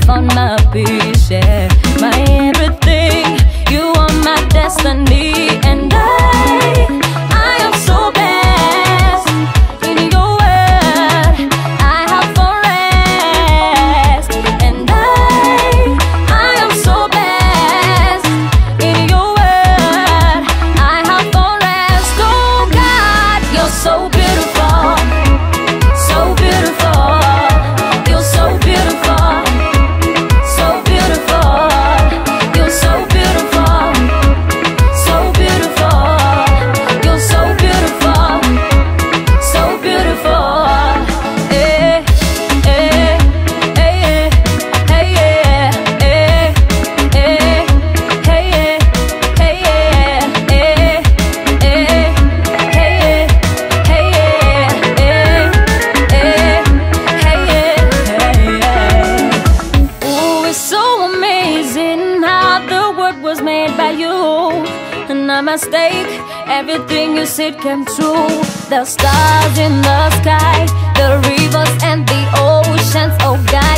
found my peace, yeah. My everything, you are my destiny. And I am so blessed. In your word, I have found rest. And I am so blessed. In your word, I have found rest. Oh God, you're so beautiful, so beautiful. You're so beautiful, so beautiful. You're so beautiful, so beautiful. You're so beautiful, so beautiful. Eh, eh, eh, eh, eh, eh, eh, eh, ooh, it's so amazing how the world was made by you. And no mistake, everything you said came true. The stars in the sky, the rivers and the oceans, oh God.